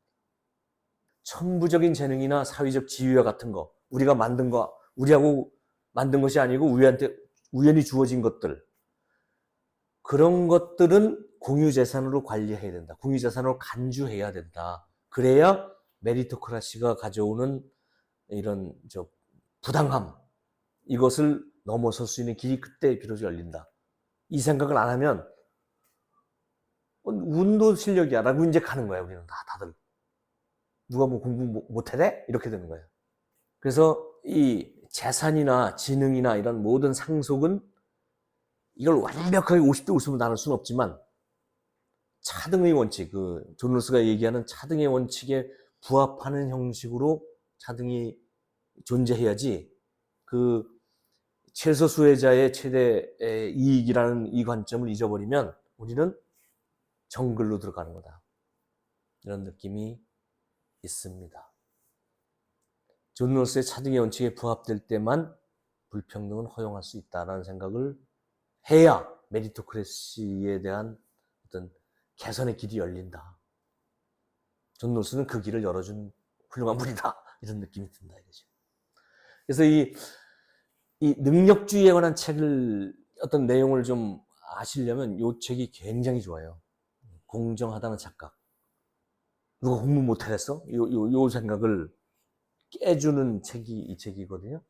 천부적인 재능이나 사회적 지위와 같은 거, 우리가 만든 거, 우리하고 만든 것이 아니고 우리한테 우연히 주어진 것들, 그런 것들은 공유재산으로 관리해야 된다. 공유재산으로 간주해야 된다. 그래야 메리토크라시가 가져오는 이런 부당함, 이것을 넘어설 수 있는 길이 그때 비로소 열린다. 이 생각을 안 하면 운도 실력이야 라고 이제 가는 거야. 우리는 다들 누가 뭐 공부 못해? 이렇게 되는 거예요. 그래서 이 재산이나 지능이나 이런 모든 상속은 이걸 완벽하게 50대 50으로 나눌 수는 없지만 차등의 원칙, 존 롤스가 얘기하는 차등의 원칙에 부합하는 형식으로 차등이 존재해야지 그 최소 수혜자의 최대 이익이라는 이 관점을 잊어버리면 우리는 정글로 들어가는 거다. 이런 느낌이 있습니다. 존 롤스의 차등의 원칙에 부합될 때만 불평등은 허용할 수 있다는 생각을 해야 메리토크래시에 대한 어떤 개선의 길이 열린다. 존 롤스는 그 길을 열어준 훌륭한 분이다. 이런 느낌이 든다 이거죠. 그래서 이 능력주의에 관한 책을 어떤 내용을 좀 아시려면 이 책이 굉장히 좋아요. 공정하다는 착각. 누가 공부 못하겠어? 요 생각을 깨주는 책이 이 책이거든요.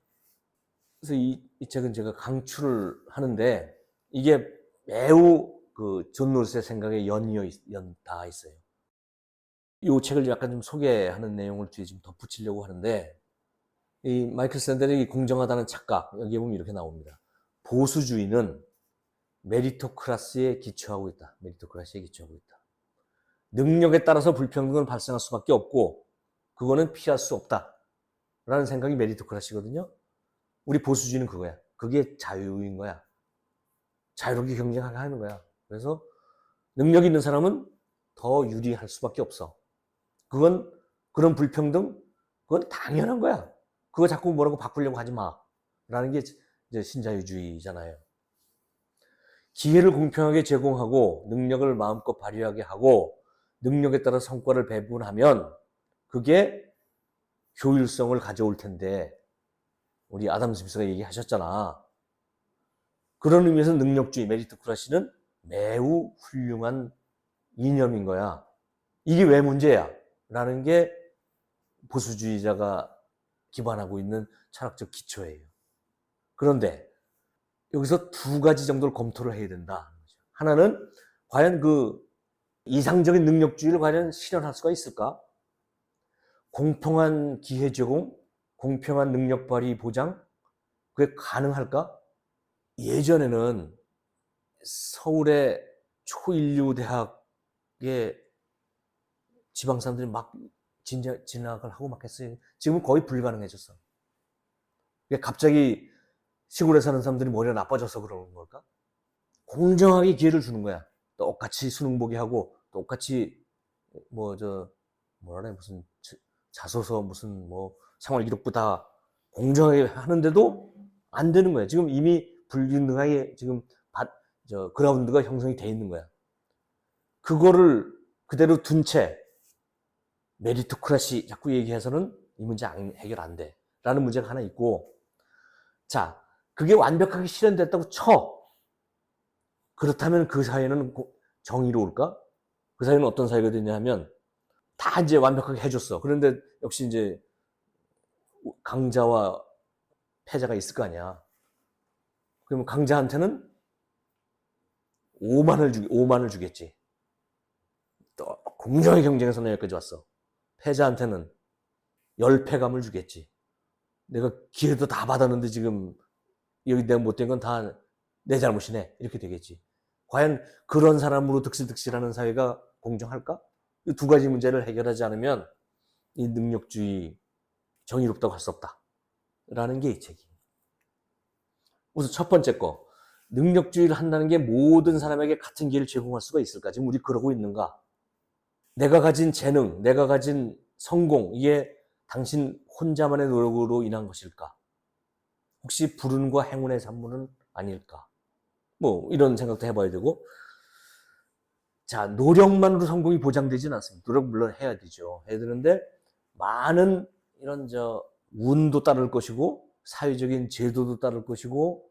그래서 이 책은 제가 강추를 하는데 이게 매우 그 존 롤스의 생각에 닿아 있어요. 이 책을 약간 좀 소개하는 내용을 뒤에 좀 덧붙이려고 하는데, 이 마이클 샌델의 공정하다는 착각, 여기에 보면 이렇게 나옵니다. 보수주의는 메리토크라시에 기초하고 있다. 메리토크라시에 기초하고 있다. 능력에 따라서 불평등은 발생할 수밖에 없고 그거는 피할 수 없다. 라는 생각이 메리토크라시거든요. 우리 보수주의는 그거야. 그게 자유인 거야. 자유롭게 경쟁하게 하는 거야. 그래서 능력 있는 사람은 더 유리할 수밖에 없어. 그건 그런 불평등, 그건 당연한 거야. 그거 자꾸 뭐라고 바꾸려고 하지 마. 라는 게 이제 신자유주의잖아요. 기회를 공평하게 제공하고 능력을 마음껏 발휘하게 하고 능력에 따라 성과를 배분하면 그게 효율성을 가져올 텐데 우리 아담 스미스가 얘기하셨잖아. 그런 의미에서 능력주의, 메리토크라시는 매우 훌륭한 이념인 거야. 이게 왜 문제야? 라는 게 보수주의자가 기반하고 있는 철학적 기초예요. 그런데 여기서 두 가지 정도를 검토를 해야 된다. 하나는 과연 그 이상적인 능력주의를 과연 실현할 수가 있을까? 공평한 기회 제공, 공평한 능력 발휘 보장, 그게 가능할까? 예전에는 서울의 초일류 대학에 지방 사람들이 막 진학을 하고 막 했어요. 지금은 거의 불가능해졌어. 갑자기 시골에 사는 사람들이 머리가 나빠져서 그러는 걸까? 공정하게 기회를 주는 거야. 똑같이 수능 보게 하고 똑같이 무슨 자소서 무슨 생활 기록부 다 공정하게 하는데도 안 되는 거야. 지금 이미 불균등하게 지금 그라운드가 형성이 돼 있는 거야. 그거를 그대로 둔 채 메리토크라시 자꾸 얘기해서는 이 문제 해결 안 돼. 라는 문제가 하나 있고, 자, 그게 완벽하게 실현됐다고 쳐. 그렇다면 그 사회는 정의로울까? 그 사회는 어떤 사회가 되냐 하면 다 이제 완벽하게 해줬어. 그런데 역시 이제 강자와 패자가 있을 거 아니야. 그러면 강자한테는 5만을 주겠지. 또 공정의 경쟁에서는 여기까지 왔어. 패자한테는 10패감을 주겠지. 내가 기회도 다 받았는데 지금 여기 내가 못된 건 다 내 잘못이네. 이렇게 되겠지. 과연 그런 사람으로 득실득실하는 사회가 공정할까? 이 두 가지 문제를 해결하지 않으면 이 능력주의 정의롭다고 할 수 없다. 라는 게 이 책이에요. 우선 첫 번째 거. 능력주의를 한다는 게 모든 사람에게 같은 기회를 제공할 수가 있을까? 지금 우리 그러고 있는가? 내가 가진 재능, 내가 가진 성공, 이게 당신 혼자만의 노력으로 인한 것일까? 혹시 불운과 행운의 산물은 아닐까? 이런 생각도 해봐야 되고. 자, 노력만으로 성공이 보장되지는 않습니다. 노력 물론 해야 되죠. 해야 되는데, 많은 이런 운도 따를 것이고, 사회적인 제도도 따를 것이고,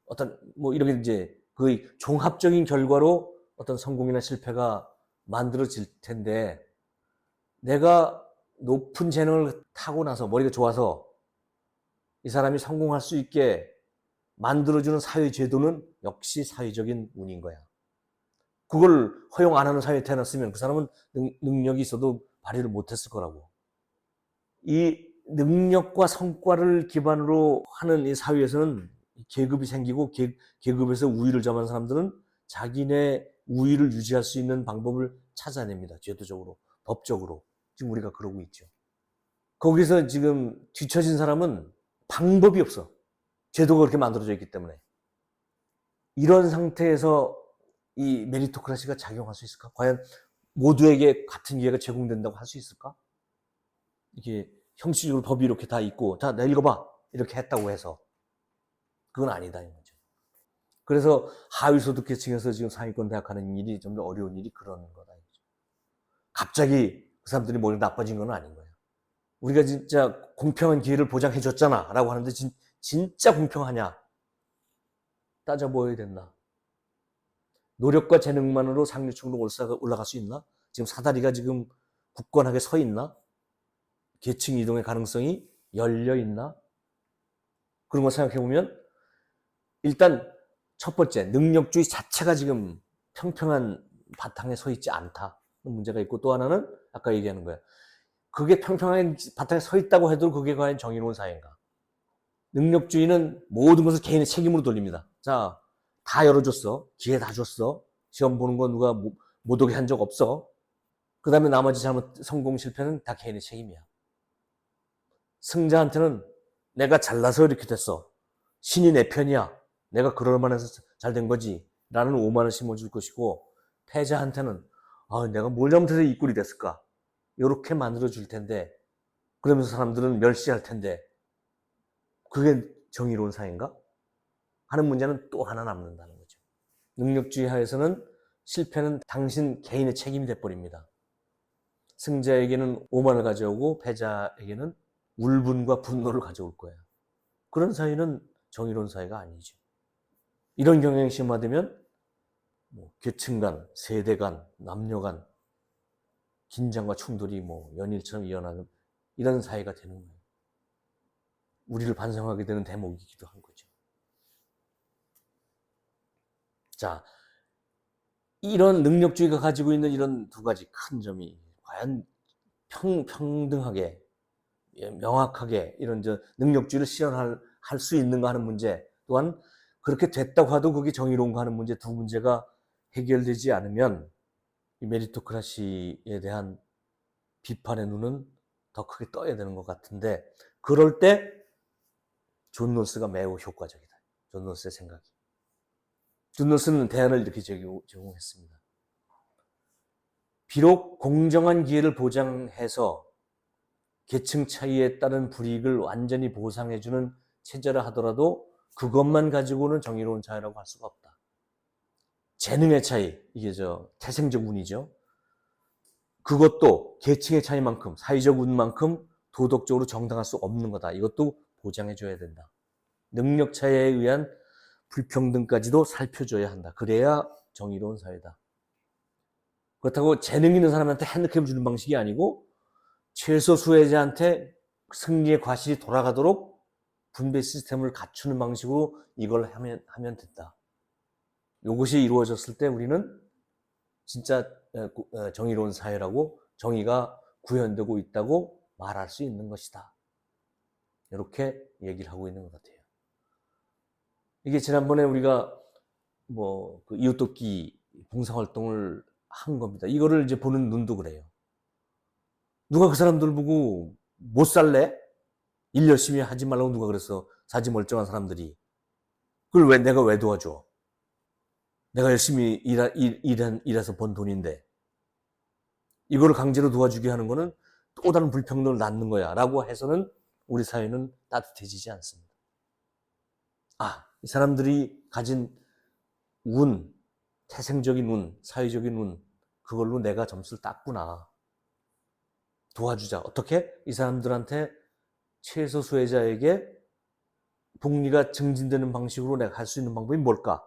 어떤, 이렇게 이제, 그 종합적인 결과로 어떤 성공이나 실패가 만들어질 텐데, 내가 높은 재능을 타고나서, 머리가 좋아서, 이 사람이 성공할 수 있게 만들어주는 사회 제도는 역시 사회적인 운인 거야. 그걸 허용 안 하는 사회에 태어났으면 그 사람은 능력이 있어도 발휘를 못했을 거라고. 이 능력과 성과를 기반으로 하는 이 사회에서는 계급이 생기고 계급에서 우위를 점한 사람들은 자기네 우위를 유지할 수 있는 방법을 찾아냅니다. 제도적으로, 법적으로. 지금 우리가 그러고 있죠. 거기서 지금 뒤처진 사람은 방법이 없어. 제도가 그렇게 만들어져 있기 때문에. 이런 상태에서 이 메리토크라시가 작용할 수 있을까? 과연 모두에게 같은 기회가 제공된다고 할 수 있을까? 이게 형식적으로 법이 이렇게 다 있고, 자, 내 읽어봐. 이렇게 했다고 해서. 그건 아니다, 이 거죠. 그래서 하위소득계층에서 지금 상위권 대학하는 일이 좀 더 어려운 일이 그런 거다. 갑자기 그 사람들이 머리 나빠진 건 아닌 거예요. 우리가 진짜 공평한 기회를 보장해줬잖아. 라고 하는데, 진짜 공평하냐? 따져보아야 된다. 노력과 재능만으로 상류층으로 올라갈 수 있나? 지금 사다리가 지금 굳건하게 서 있나? 계층 이동의 가능성이 열려 있나? 그런 거 생각해 보면 일단 첫 번째 능력주의 자체가 지금 평평한 바탕에 서 있지 않다. 문제가 있고, 또 하나는 아까 얘기하는 거야. 그게 평평한 바탕에 서 있다고 해도 그게 과연 정의로운 사회인가? 능력주의는 모든 것을 개인의 책임으로 돌립니다. 자, 다 열어줬어. 기회 다 줬어. 시험 보는 거 누가 못 오게 한 적 없어. 그 다음에 나머지 성공 실패는 다 개인의 책임이야. 승자한테는 내가 잘나서 이렇게 됐어. 신이 내 편이야. 내가 그럴 만해서 잘 된 거지. 라는 오만을 심어줄 것이고, 패자한테는 내가 뭘 잘못해서 이 꼴이 됐을까? 이렇게 만들어줄 텐데, 그러면서 사람들은 멸시할 텐데, 그게 정의로운 사회인가? 하는 문제는 또 하나 남는다는 거죠. 능력주의 하에서는 실패는 당신 개인의 책임이 돼버립니다. 승자에게는 오만을 가져오고 패자에게는 울분과 분노를 가져올 거예요. 그런 사회는 정의로운 사회가 아니죠. 이런 경향이 심화되면 계층 간, 세대 간, 남녀 간 긴장과 충돌이 연일처럼 이어나는 이런 사회가 되는 거예요. 우리를 반성하게 되는 대목이기도 한 거죠. 자, 이런 능력주의가 가지고 있는 이런 두 가지 큰 점이 과연 평등하게, 명확하게 이런 능력주의를 실현할 수 있는가 하는 문제, 또한 그렇게 됐다고 하도 그게 정의로운가 하는 문제, 두 문제가 해결되지 않으면 이 메리토크라시에 대한 비판의 눈은 더 크게 떠야 되는 것 같은데, 그럴 때 존 롤스가 매우 효과적이다. 존 롤스의 생각이. 존 롤스는 대안을 이렇게 제공했습니다. 비록 공정한 기회를 보장해서 계층 차이에 따른 불이익을 완전히 보상해주는 체제라 하더라도 그것만 가지고는 정의로운 사회라고 할 수가 없다. 재능의 차이, 이게 태생적 운이죠. 그것도 계층의 차이만큼, 사회적 운만큼 도덕적으로 정당할 수 없는 거다. 이것도 보장해줘야 된다. 능력 차이에 의한 불평등까지도 살펴줘야 한다. 그래야 정의로운 사회다. 그렇다고 재능 있는 사람한테 핸디캡을 주는 방식이 아니고 최소 수혜자한테 승리의 과실이 돌아가도록 분배 시스템을 갖추는 방식으로 이걸 하면 된다. 이것이 이루어졌을 때 우리는 진짜 정의로운 사회라고, 정의가 구현되고 있다고 말할 수 있는 것이다. 이렇게 얘기를 하고 있는 것 같아요. 이게 지난번에 우리가 그 이웃돕기 봉사활동을 한 겁니다. 이거를 이제 보는 눈도 그래요. 누가 그 사람들 보고 못 살래? 일 열심히 하지 말라고 누가 그랬어? 사지 멀쩡한 사람들이. 그걸 내가 왜 도와줘? 내가 열심히 일해서 번 돈인데. 이거를 강제로 도와주게 하는 거는 또 다른 불평등을 낳는 거야. 라고 해서는 우리 사회는 따뜻해지지 않습니다. 이 사람들이 가진 운, 태생적인 운, 사회적인 운, 그걸로 내가 점수를 땄구나. 도와주자. 어떻게? 이 사람들한테 최소 수혜자에게 복리가 증진되는 방식으로 내가 할 수 있는 방법이 뭘까?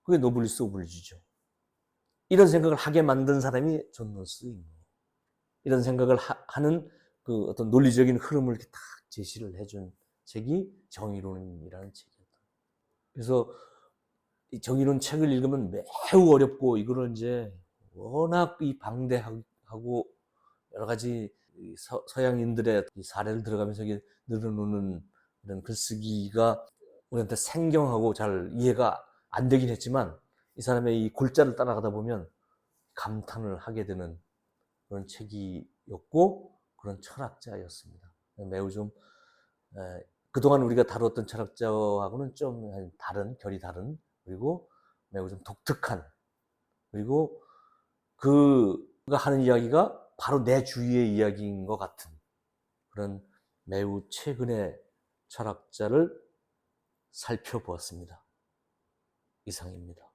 그게 노블리스 오블리주죠. 이런 생각을 하게 만든 사람이 존 롤스인 거예요. 이런 생각을 하는 그 어떤 논리적인 흐름을 이렇게 딱 제시를 해준 책이 정의론이라는 책이었다. 그래서 이 정의론 책을 읽으면 매우 어렵고, 이거를 이제 워낙 방대하고 여러 가지 서양인들의 사례를 들어가면서 늘어놓는 이런 글쓰기가 우리한테 생경하고 잘 이해가 안 되긴 했지만, 이 사람의 이 골자를 따라가다 보면 감탄을 하게 되는 그런 책이었고, 그런 철학자였습니다. 매우 좀 그동안 우리가 다뤘던 철학자하고는 좀 결이 다른, 그리고 매우 좀 독특한, 그리고 그가 하는 이야기가 바로 내 주위의 이야기인 것 같은 그런 매우 최근의 철학자를 살펴보았습니다. 이상입니다.